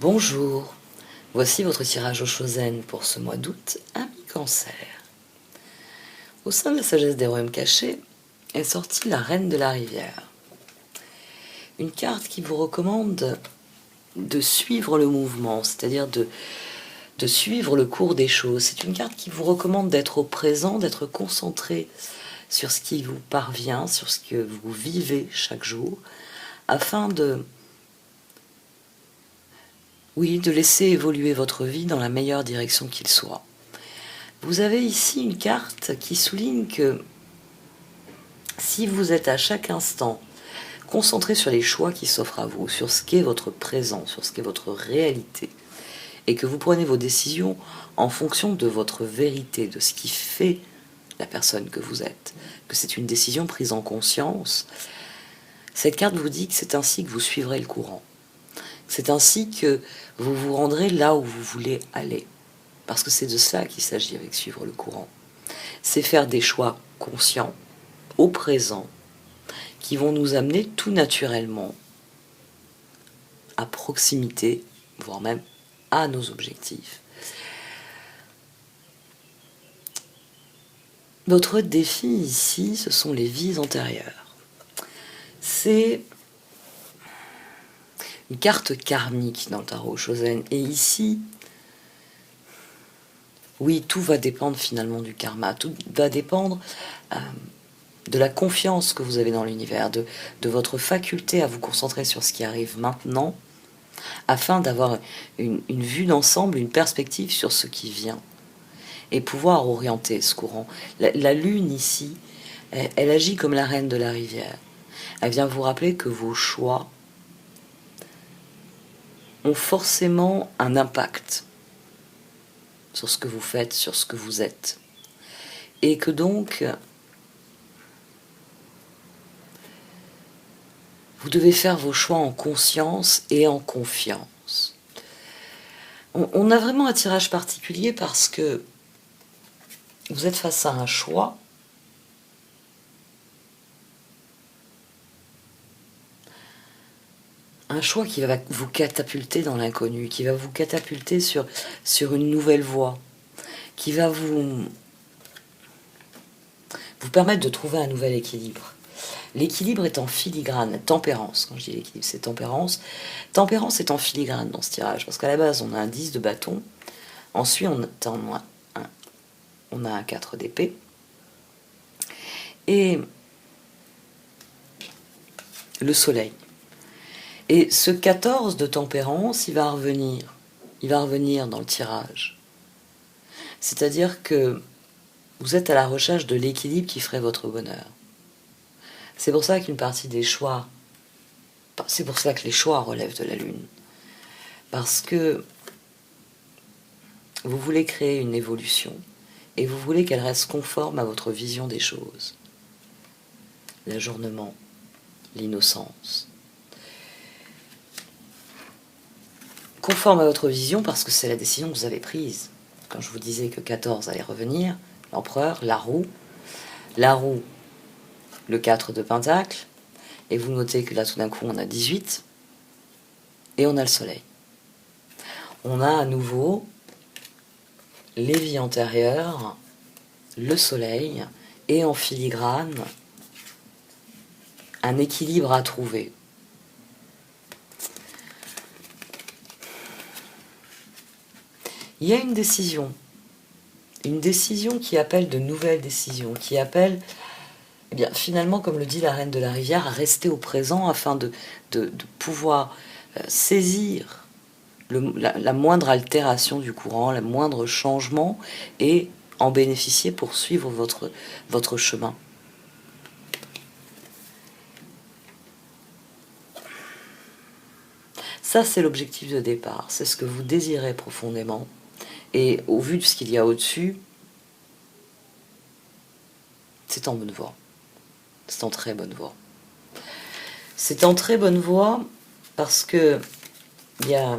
Bonjour, voici votre tirage au Chosen pour ce mois d'août, ami Cancer. Au sein de la sagesse des royaumes cachés est sortie la Reine de la Rivière. Une carte qui vous recommande de suivre le mouvement, c'est-à-dire de suivre le cours des choses. C'est une carte qui vous recommande d'être au présent, d'être concentré sur ce qui vous parvient, sur ce que vous vivez chaque jour, afin de laisser évoluer votre vie dans la meilleure direction qu'il soit. Vous avez ici une carte qui souligne que si vous êtes à chaque instant concentré sur les choix qui s'offrent à vous, sur ce qu'est votre présent, sur ce qu'est votre réalité, et que vous prenez vos décisions en fonction de votre vérité, de ce qui fait la personne que vous êtes, que c'est une décision prise en conscience, cette carte vous dit que c'est ainsi que vous suivrez le courant. C'est ainsi que vous vous rendrez là où vous voulez aller. Parce que c'est de cela qu'il s'agit avec suivre le courant. C'est faire des choix conscients, au présent, qui vont nous amener tout naturellement à proximité, voire même à nos objectifs. Notre défi ici, ce sont les vies antérieures. C'est une carte karmique dans le tarot Chosen. Et ici, oui, tout va dépendre finalement du karma. Tout va dépendre de la confiance que vous avez dans l'univers, de votre faculté à vous concentrer sur ce qui arrive maintenant, afin d'avoir une vue d'ensemble, une perspective sur ce qui vient, et pouvoir orienter ce courant. La lune ici, elle agit comme la reine de la rivière. Elle vient vous rappeler que vos choix ont forcément un impact sur ce que vous faites, sur ce que vous êtes. Et que donc, vous devez faire vos choix en conscience et en confiance. On a vraiment un tirage particulier parce que vous êtes face à un choix qui va vous catapulter dans l'inconnu, qui va vous catapulter sur une nouvelle voie, qui va vous permettre de trouver un nouvel équilibre. L'équilibre est en filigrane, tempérance, quand je dis l'équilibre, c'est tempérance. Tempérance est en filigrane dans ce tirage, parce qu'à la base, on a un 10 de bâton, ensuite on a un 4 d'épée, et le soleil. Et ce 14 de tempérance, il va revenir dans le tirage. C'est-à-dire que vous êtes à la recherche de l'équilibre qui ferait votre bonheur. C'est pour ça qu'une partie des choix, c'est pour ça que les choix relèvent de la lune. Parce que vous voulez créer une évolution et vous voulez qu'elle reste conforme à votre vision des choses. L'ajournement, l'innocence. Conforme à votre vision parce que c'est la décision que vous avez prise. Quand je vous disais que 14 allait revenir, l'empereur, la roue, le 4 de pentacle, et vous notez que là tout d'un coup on a 18, et on a le soleil. On a à nouveau les vies antérieures, le soleil, et en filigrane, un équilibre à trouver. Il y a une décision qui appelle de nouvelles décisions, qui appelle, eh bien, finalement, comme le dit la reine de la rivière, à rester au présent afin de pouvoir saisir la moindre altération du courant, le moindre changement, et en bénéficier pour suivre votre chemin. Ça, c'est l'objectif de départ, c'est ce que vous désirez profondément. Et au vu de ce qu'il y a au-dessus, c'est en bonne voie. C'est en très bonne voie. C'est en très bonne voie parce que il y a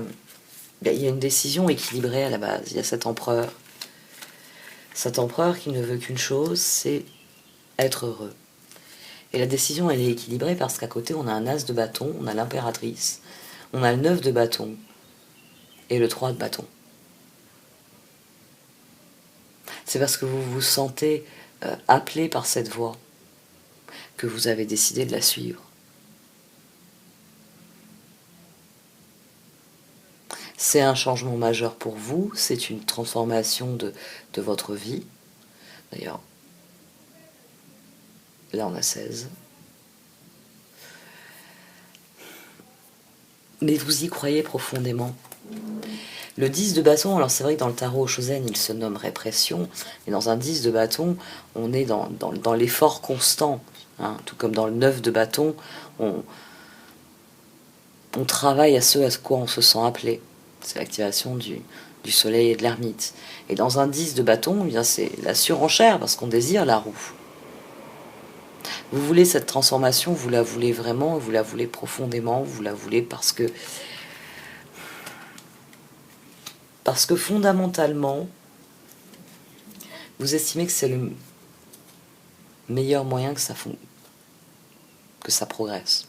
une décision équilibrée à la base. Il y a cet empereur qui ne veut qu'une chose, c'est être heureux. Et la décision, elle est équilibrée parce qu'à côté, on a un as de bâton, on a l'impératrice, on a le 9 de bâton. et le 3 de bâton. C'est parce que vous vous sentez appelé par cette voie que vous avez décidé de la suivre. C'est un changement majeur pour vous, c'est une transformation de votre vie. D'ailleurs, là on a 16. Mais vous y croyez profondément. Le 10 de bâton, alors c'est vrai que dans le tarot Shozen, il se nomme répression, mais dans un 10 de bâton, on est dans l'effort constant. Hein, tout comme dans le 9 de bâton, on travaille à ce à quoi on se sent appelé. C'est l'activation du soleil et de l'ermite. Et dans un 10 de bâton, eh bien c'est la surenchère, parce qu'on désire la roue. Vous voulez cette transformation, vous la voulez vraiment, vous la voulez profondément, vous la voulez parce que fondamentalement, vous estimez que c'est le meilleur moyen que ça progresse.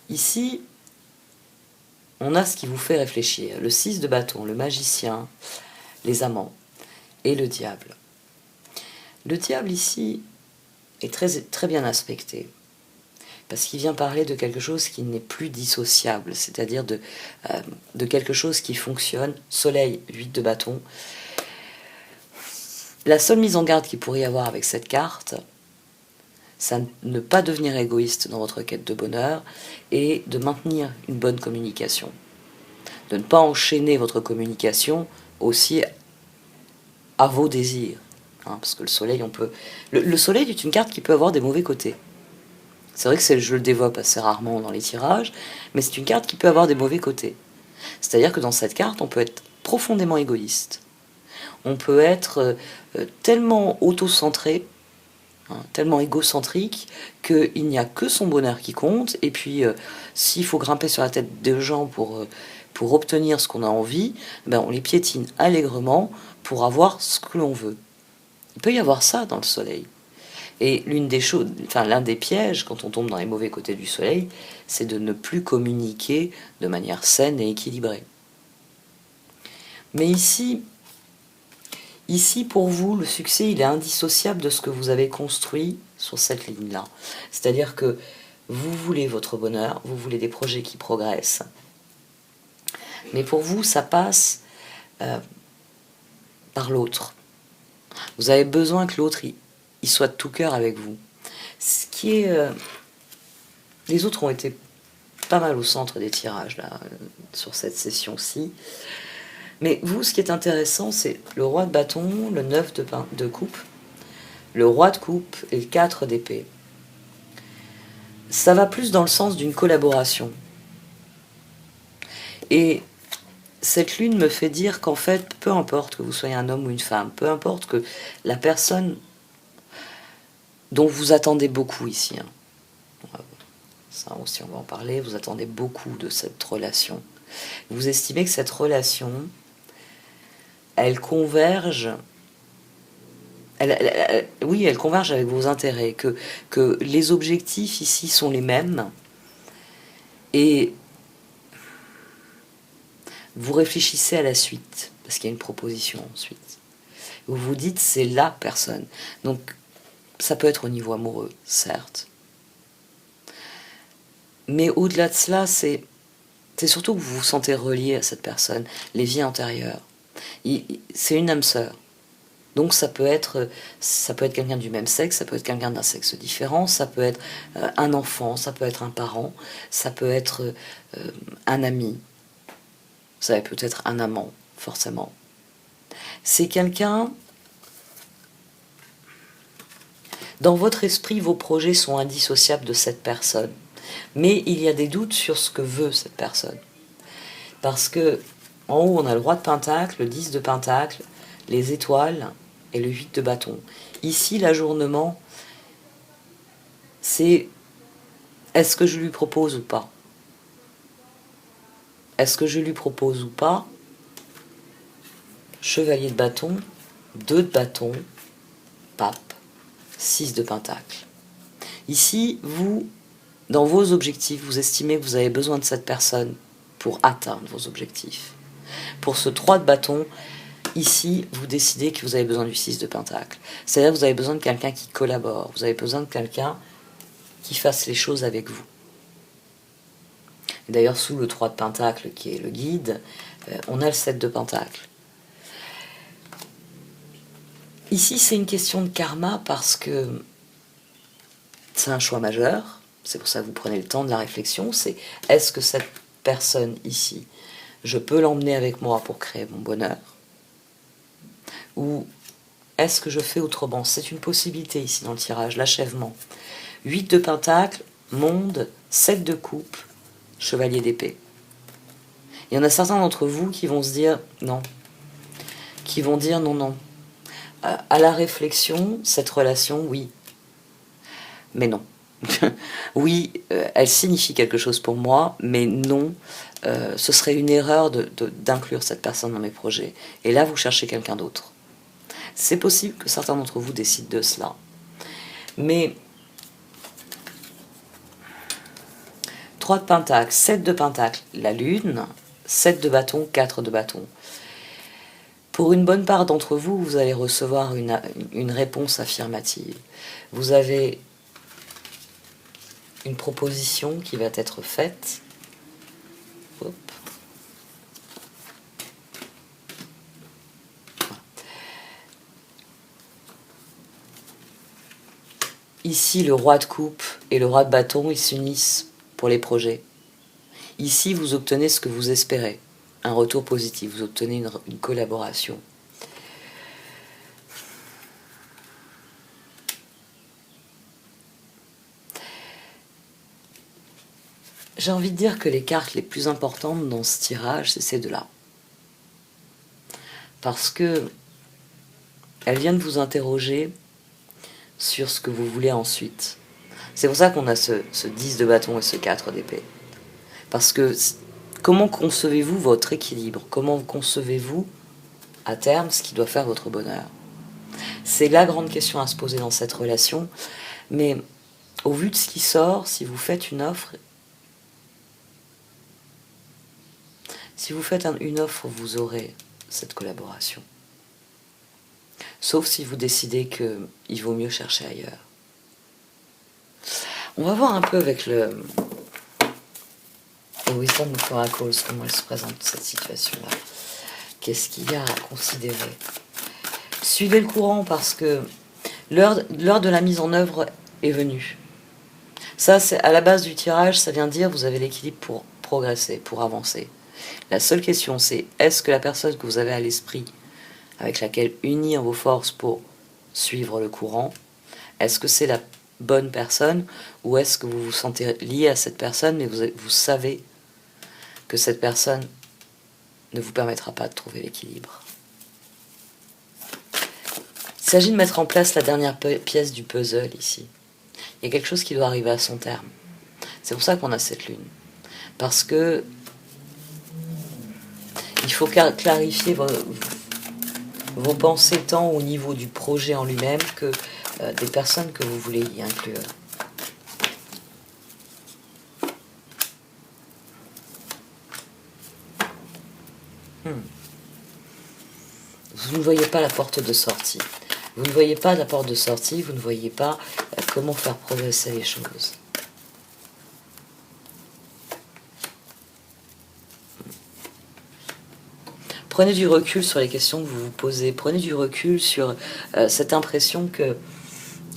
Ici, on a ce qui vous fait réfléchir. Le 6 de bâton, le magicien, les amants et le diable. Le diable ici est très, très bien aspecté, parce qu'il vient parler de quelque chose qui n'est plus dissociable, c'est-à-dire de quelque chose qui fonctionne. Soleil, 8 de bâton. La seule mise en garde qu'il pourrait y avoir avec cette carte, c'est ne pas devenir égoïste dans votre quête de bonheur et de maintenir une bonne communication. De ne pas enchaîner votre communication aussi à vos désirs. Hein, parce que le soleil, le soleil est une carte qui peut avoir des mauvais côtés. C'est vrai que je le développe assez rarement dans les tirages, mais c'est une carte qui peut avoir des mauvais côtés. C'est-à-dire que dans cette carte, on peut être profondément égoïste. On peut être tellement auto-centré, hein, tellement égocentrique, qu'il n'y a que son bonheur qui compte. Et puis, s'il faut grimper sur la tête des gens pour obtenir ce qu'on a envie, ben on les piétine allègrement pour avoir ce que l'on veut. Il peut y avoir ça dans le soleil. Et l'un des pièges, quand on tombe dans les mauvais côtés du soleil, c'est de ne plus communiquer de manière saine et équilibrée. Mais ici, pour vous, le succès, il est indissociable de ce que vous avez construit sur cette ligne-là. C'est-à-dire que vous voulez votre bonheur, vous voulez des projets qui progressent. Mais pour vous, ça passe par l'autre. Vous avez besoin que l'autre il soit de tout cœur avec vous. Ce qui est... les autres ont été pas mal au centre des tirages, là, sur cette session-ci. Mais vous, ce qui est intéressant, c'est le roi de bâton, le 9 de coupe, le roi de coupe et le 4 d'épée. Ça va plus dans le sens d'une collaboration. Et cette lune me fait dire qu'en fait, peu importe que vous soyez un homme ou une femme, peu importe que la personne dont vous attendez beaucoup ici, hein, ça aussi on va en parler, vous attendez beaucoup de cette relation. Vous estimez que cette relation, elle converge, elle converge avec vos intérêts, que les objectifs ici sont les mêmes, et vous réfléchissez à la suite, parce qu'il y a une proposition ensuite. Vous vous dites, c'est la personne. Donc, ça peut être au niveau amoureux, certes. Mais au-delà de cela, c'est surtout que vous vous sentez relié à cette personne, les vies antérieures. C'est une âme sœur. Donc ça peut être quelqu'un du même sexe, ça peut être quelqu'un d'un sexe différent, ça peut être un enfant, ça peut être un parent, ça peut être un ami, ça peut être un amant, forcément. C'est quelqu'un... Dans votre esprit, vos projets sont indissociables de cette personne. Mais il y a des doutes sur ce que veut cette personne. Parce que en haut, on a le roi de pentacle, le 10 de pentacle, les étoiles et le 8 de bâton. Ici, l'ajournement, c'est est-ce que je lui propose ou pas? Est-ce que je lui propose ou pas? Chevalier de bâton, 2 de bâton, pape, 6 de pentacle. Ici, vous, dans vos objectifs, vous estimez que vous avez besoin de cette personne pour atteindre vos objectifs. Pour ce 3 de bâton, ici, vous décidez que vous avez besoin du 6 de pentacle. C'est-à-dire que vous avez besoin de quelqu'un qui collabore, vous avez besoin de quelqu'un qui fasse les choses avec vous. D'ailleurs, sous le 3 de pentacle, qui est le guide, on a le 7 de pentacle. Ici, c'est une question de karma parce que c'est un choix majeur. C'est pour ça que vous prenez le temps de la réflexion. C'est est-ce que cette personne ici, je peux l'emmener avec moi pour créer mon bonheur? Ou est-ce que je fais autrement? C'est une possibilité ici dans le tirage, l'achèvement. 8 de pentacle, monde, 7 de coupe, chevalier d'épée. Il y en a certains d'entre vous qui vont se dire non. Qui vont dire non, non. À la réflexion, cette relation, oui. Mais non. Oui, elle signifie quelque chose pour moi, mais non, ce serait une erreur d'inclure cette personne dans mes projets. Et là, vous cherchez quelqu'un d'autre. C'est possible que certains d'entre vous décident de cela. Mais 3 de pentacle, 7 de pentacle, la lune, 7 de bâton, 4 de bâton. Pour une bonne part d'entre vous, vous allez recevoir une réponse affirmative. Vous avez une proposition qui va être faite. Hop. Ici, le roi de coupe et le roi de bâton, ils s'unissent pour les projets. Ici, vous obtenez ce que vous espérez, un retour positif, vous obtenez une collaboration. J'ai envie de dire que les cartes les plus importantes dans ce tirage, c'est ces deux-là. Parce que elles viennent vous interroger sur ce que vous voulez ensuite. C'est pour ça qu'on a ce 10 de bâton et ce 4 d'épée. Parce que comment concevez-vous votre équilibre? Comment concevez-vous, à terme, ce qui doit faire votre bonheur? C'est la grande question à se poser dans cette relation. Mais au vu de ce qui sort, si vous faites une offre, une offre, vous aurez cette collaboration. Sauf si vous décidez qu'il vaut mieux chercher ailleurs. On va voir un peu avec le Wisdom of Oracles, comment elle se présente cette situation-là. Qu'est-ce qu'il y a à considérer? Suivez le courant parce que l'heure de la mise en œuvre est venue. Ça, c'est à la base du tirage, ça vient dire vous avez l'équilibre pour progresser, pour avancer. La seule question, c'est est-ce que la personne que vous avez à l'esprit, avec laquelle unir vos forces pour suivre le courant, est-ce que c'est la bonne personne ou est-ce que vous vous sentez lié à cette personne mais vous savez que cette personne ne vous permettra pas de trouver l'équilibre? Il s'agit de mettre en place la dernière pièce du puzzle ici. Il y a quelque chose qui doit arriver à son terme. C'est pour ça qu'on a cette lune. Parce que il faut clarifier vos pensées tant au niveau du projet en lui-même que des personnes que vous voulez y inclure. Vous ne voyez pas la porte de sortie. Vous ne voyez pas la porte de sortie, vous ne voyez pas comment faire progresser les choses. Prenez du recul sur les questions que vous vous posez. Prenez du recul sur cette impression que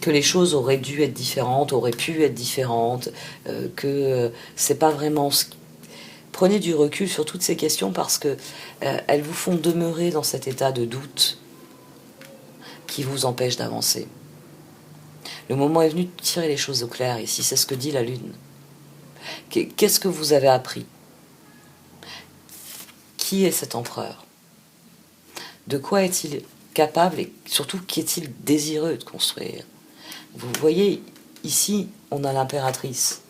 les choses auraient dû être différentes, auraient pu être différentes, que c'est pas vraiment ce qui... Prenez du recul sur toutes ces questions parce que elles vous font demeurer dans cet état de doute qui vous empêche d'avancer. Le moment est venu de tirer les choses au clair ici, c'est ce que dit la lune. Qu'est-ce que vous avez appris? Qui est cet empereur? De quoi est-il capable et surtout qu'est-il désireux de construire? Vous voyez, ici, on a l'impératrice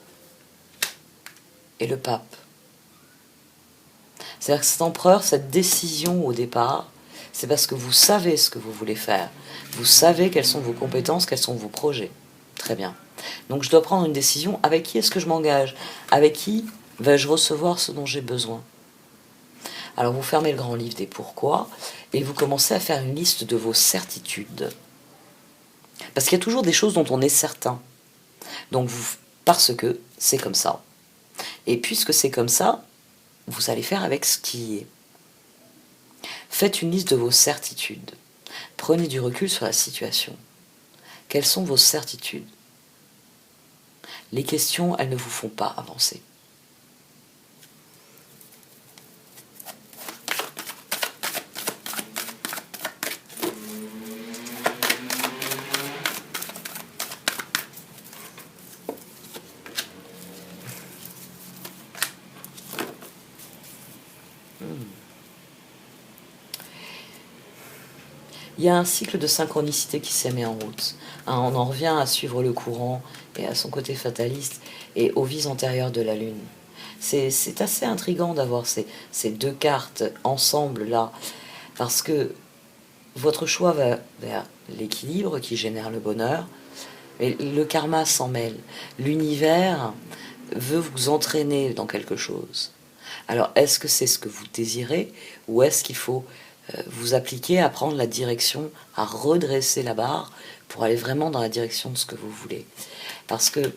et le pape. C'est-à-dire que cet empereur, cette décision au départ, c'est parce que vous savez ce que vous voulez faire. Vous savez quelles sont vos compétences, quels sont vos projets. Très bien. Donc je dois prendre une décision. Avec qui est-ce que je m'engage? Avec qui Vais-je recevoir ce dont j'ai besoin? Alors vous fermez le grand livre des pourquoi et vous commencez à faire une liste de vos certitudes. Parce qu'il y a toujours des choses dont on est certain. Donc parce que c'est comme ça. Et puisque c'est comme ça, vous allez faire avec ce qui est. Faites une liste de vos certitudes. Prenez du recul sur la situation. Quelles sont vos certitudes? Les questions, elles ne vous font pas avancer. Il y a un cycle de synchronicité qui s'est mis en route. On en revient à suivre le courant et à son côté fataliste et aux vies antérieures de la Lune. C'est assez intriguant d'avoir ces deux cartes ensemble là, parce que votre choix va vers l'équilibre qui génère le bonheur, et le karma s'en mêle. L'univers veut vous entraîner dans quelque chose. Alors, est-ce que c'est ce que vous désirez, ou est-ce qu'il faut vous appliquer à prendre la direction, à redresser la barre pour aller vraiment dans la direction de ce que vous voulez? Parce que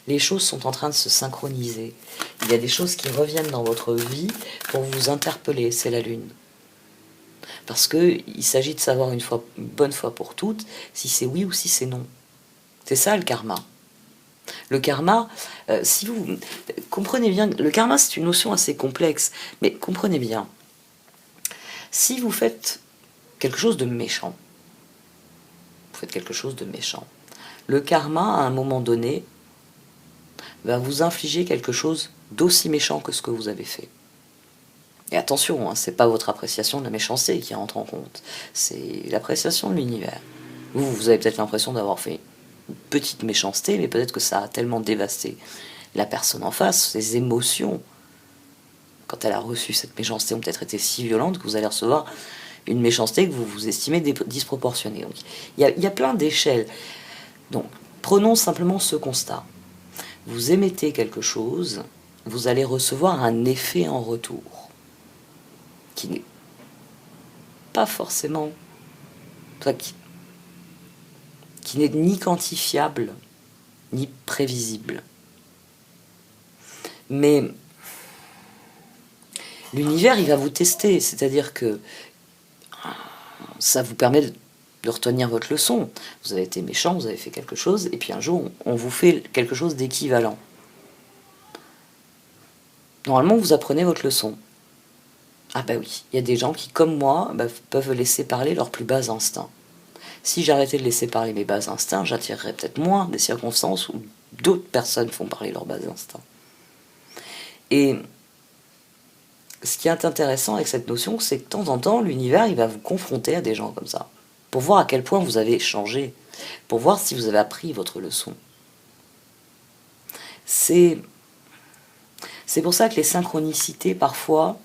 les choses sont en train de se synchroniser. Il y a des choses qui reviennent dans votre vie pour vous interpeller, c'est la Lune. Parce qu'il s'agit de savoir une bonne fois pour toutes si c'est oui ou si c'est non. C'est ça le karma. Le karma, si vous comprenez bien, le karma c'est une notion assez complexe, mais comprenez bien, si vous faites quelque chose de méchant, le karma à un moment donné va vous infliger quelque chose d'aussi méchant que ce que vous avez fait. Et attention, hein, c'est pas votre appréciation de la méchanceté qui rentre en compte, c'est l'appréciation de l'univers. Vous avez peut-être l'impression d'avoir fait une petite méchanceté, mais peut-être que ça a tellement dévasté la personne en face, ses émotions, quand elle a reçu cette méchanceté, ont peut-être été si violentes que vous allez recevoir une méchanceté que vous vous estimez disproportionnée. Donc, il y a plein d'échelles. Donc, prenons simplement ce constat. Vous émettez quelque chose, vous allez recevoir un effet en retour, qui n'est pas forcément... qui n'est ni quantifiable, ni prévisible. Mais l'univers, il va vous tester, c'est-à-dire que ça vous permet de retenir votre leçon. Vous avez été méchant, vous avez fait quelque chose, et puis un jour, on vous fait quelque chose d'équivalent. Normalement, vous apprenez votre leçon. Ah bah oui, il y a des gens qui, comme moi, peuvent laisser parler leurs plus bas instincts. Si j'arrêtais de laisser parler mes bas instincts, j'attirerais peut-être moins des circonstances où d'autres personnes font parler leurs bas instincts. Et ce qui est intéressant avec cette notion, c'est que de temps en temps, l'univers, il va vous confronter à des gens comme ça, pour voir à quel point vous avez changé, pour voir si vous avez appris votre leçon. C'est pour ça que les synchronicités, parfois,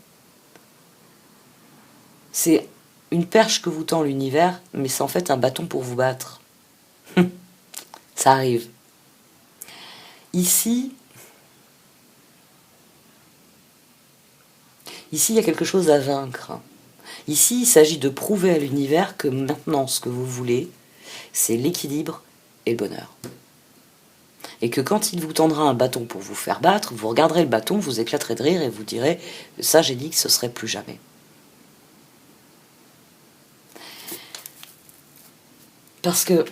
c'est une perche que vous tend l'univers, mais c'est en fait un bâton pour vous battre. Ça arrive. Ici, il y a quelque chose à vaincre. Ici, il s'agit de prouver à l'univers que maintenant, ce que vous voulez, c'est l'équilibre et le bonheur. Et que quand il vous tendra un bâton pour vous faire battre, vous regarderez le bâton, vous éclaterez de rire et vous direz « ça, j'ai dit que ce serait plus jamais ». Parce que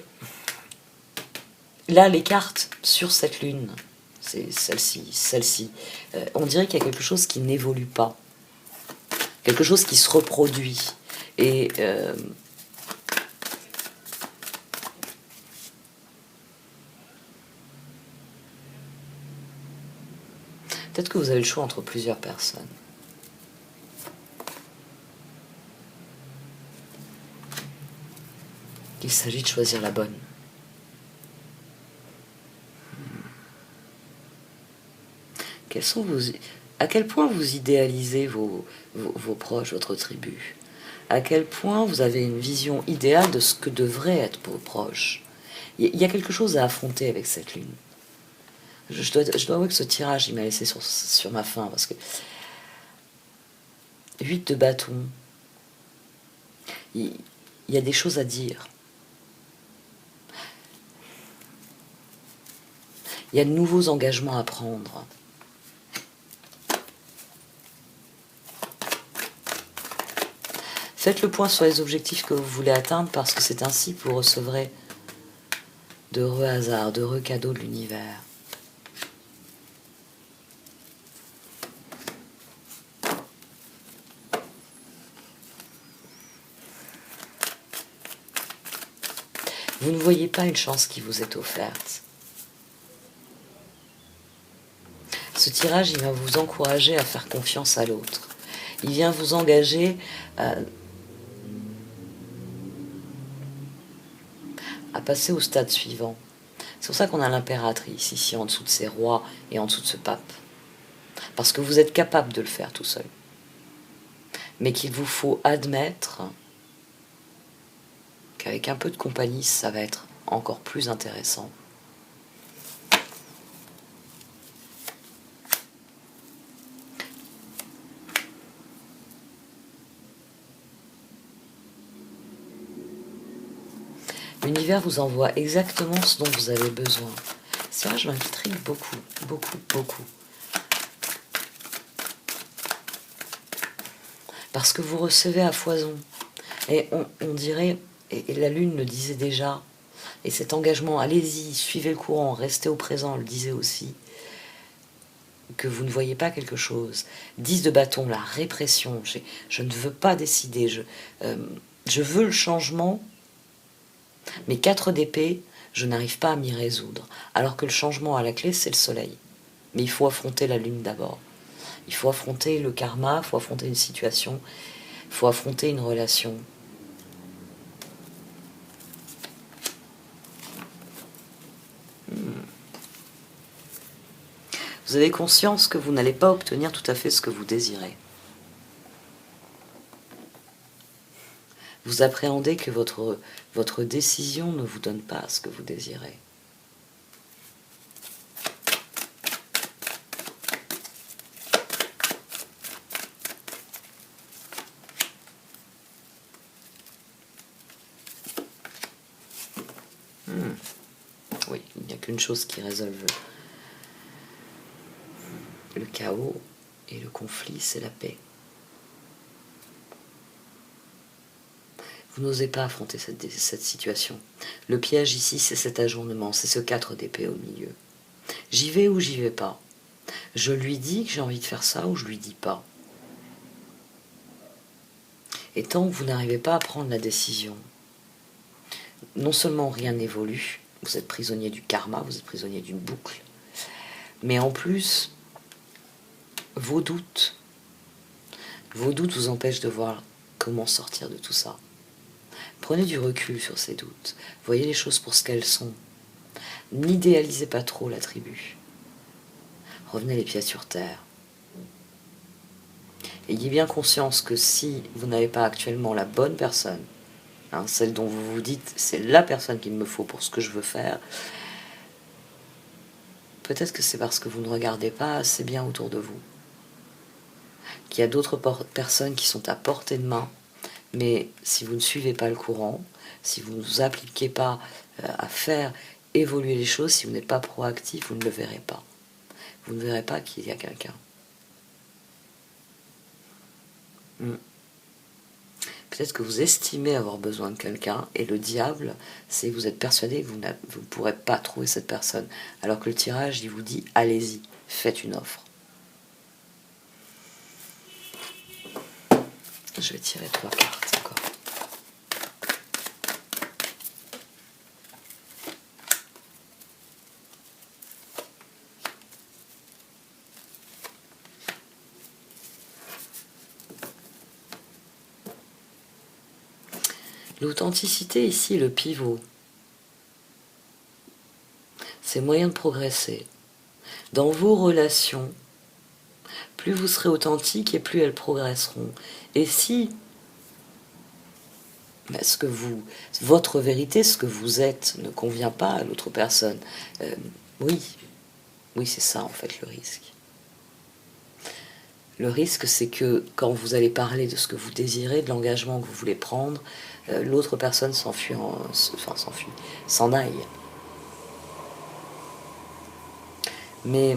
là, les cartes sur cette lune, c'est celle-ci, on dirait qu'il y a quelque chose qui n'évolue pas. Quelque chose qui se reproduit. Et peut-être que vous avez le choix entre plusieurs personnes. Il s'agit de choisir la bonne. À quel point vous idéalisez vos proches, votre tribu? À quel point vous avez une vision idéale de ce que devraient être vos proches? Il y a quelque chose à affronter avec cette lune. Je dois avouer que ce tirage, il m'a laissé sur ma faim, parce que 8 de bâton, il y a des choses à dire. Il y a de nouveaux engagements à prendre. Faites le point sur les objectifs que vous voulez atteindre, parce que c'est ainsi que vous recevrez d'heureux hasards, d'heureux cadeaux de l'univers. Vous ne voyez pas une chance qui vous est offerte. Ce tirage, il vient vous encourager à faire confiance à l'autre. Il vient vous engager à passer au stade suivant. C'est pour ça qu'on a l'impératrice ici en dessous de ces rois et en dessous de ce pape. Parce que vous êtes capable de le faire tout seul. Mais qu'il vous faut admettre qu'avec un peu de compagnie, ça va être encore plus intéressant. L'univers vous envoie exactement ce dont vous avez besoin. Ça, je m'intrigue beaucoup, beaucoup, beaucoup. Parce que vous recevez à foison. Et on dirait, et la Lune le disait déjà, et cet engagement, allez-y, suivez le courant, restez au présent, le disait aussi, que vous ne voyez pas quelque chose. 10 de bâton, la répression, je ne veux pas décider, je veux le changement, mais 4 d'épée, je n'arrive pas à m'y résoudre. Alors que le changement à la clé, c'est le soleil. Mais il faut affronter la lune d'abord. Il faut affronter le karma, il faut affronter une situation, il faut affronter une relation. Vous avez conscience que vous n'allez pas obtenir tout à fait ce que vous désirez. Vous appréhendez que votre décision ne vous donne pas ce que vous désirez. Oui, il n'y a qu'une chose qui résolve le chaos et le conflit, c'est la paix. Vous n'osez pas affronter cette situation. Le piège ici, c'est cet ajournement, c'est ce 4 d'épée au milieu. J'y vais ou j'y vais pas. Je lui dis que j'ai envie de faire ça ou je lui dis pas. Et tant que vous n'arrivez pas à prendre la décision, non seulement rien n'évolue, vous êtes prisonnier du karma, vous êtes prisonnier d'une boucle, mais en plus, vos doutes vous empêchent de voir comment sortir de tout ça. Prenez du recul sur ces doutes, voyez les choses pour ce qu'elles sont. N'idéalisez pas trop la tribu. Revenez les pieds sur terre. Ayez bien conscience que si vous n'avez pas actuellement la bonne personne, celle dont vous vous dites c'est la personne qu'il me faut pour ce que je veux faire, peut-être que c'est parce que vous ne regardez pas assez bien autour de vous, qu'il y a d'autres personnes qui sont à portée de main, mais si vous ne suivez pas le courant, si vous ne vous appliquez pas à faire évoluer les choses, si vous n'êtes pas proactif, vous ne le verrez pas. Vous ne verrez pas qu'il y a quelqu'un. Peut-être que vous estimez avoir besoin de quelqu'un, et le diable, c'est que vous êtes persuadé que vous ne pourrez pas trouver cette personne, alors que le tirage, il vous dit, allez-y, faites une offre. Je vais tirer 3 cartes encore. L'authenticité ici, le pivot. C'est moyen de progresser. Dans vos relations, plus vous serez authentique et plus elles progresseront. Et si votre vérité, ce que vous êtes, ne convient pas à l'autre personne, oui, Oui, c'est ça en fait le risque. Le risque, c'est que quand vous allez parler de ce que vous désirez, de l'engagement que vous voulez prendre, l'autre personne s'en aille. Mais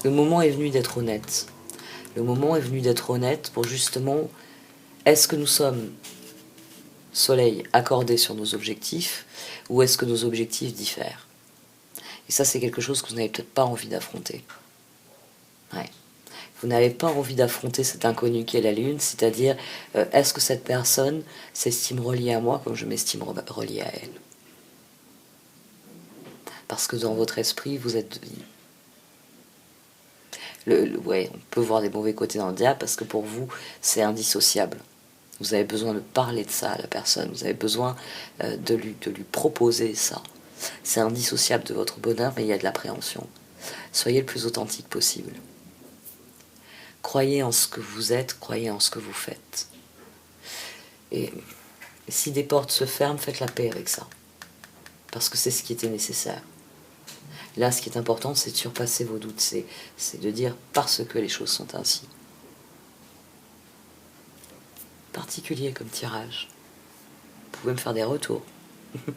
le moment est venu d'être honnête. Le moment est venu d'être honnête pour justement, est-ce que nous sommes soleil accordés sur nos objectifs ou est-ce que nos objectifs diffèrent? Et ça, c'est quelque chose que vous n'avez peut-être pas envie d'affronter. Ouais. Vous n'avez pas envie d'affronter cet inconnu qui est la Lune, c'est-à-dire, est-ce que cette personne s'estime reliée à moi comme je m'estime reliée à elle? Parce que dans votre esprit, vous êtes... Ouais, on peut voir des mauvais côtés dans le diable, parce que pour vous, c'est indissociable. Vous avez besoin de parler de ça à la personne, vous avez besoin de lui proposer ça. C'est indissociable de votre bonheur, mais il y a de l'appréhension. Soyez le plus authentique possible. Croyez en ce que vous êtes, croyez en ce que vous faites. Et si des portes se ferment, faites la paix avec ça. Parce que c'est ce qui était nécessaire. Là, ce qui est important, c'est de surpasser vos doutes, c'est de dire parce que les choses sont ainsi. Particulier comme tirage. Vous pouvez me faire des retours. Vous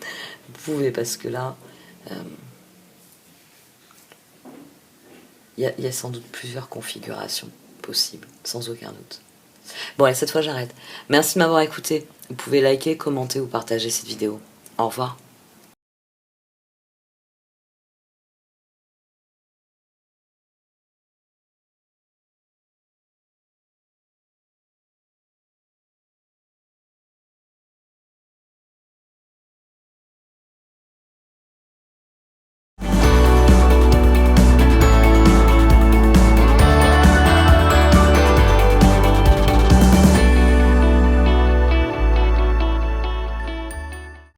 pouvez, parce que là, il y a sans doute plusieurs configurations possibles, sans aucun doute. Bon, allez, cette fois j'arrête. Merci de m'avoir écouté. Vous pouvez liker, commenter ou partager cette vidéo. Au revoir.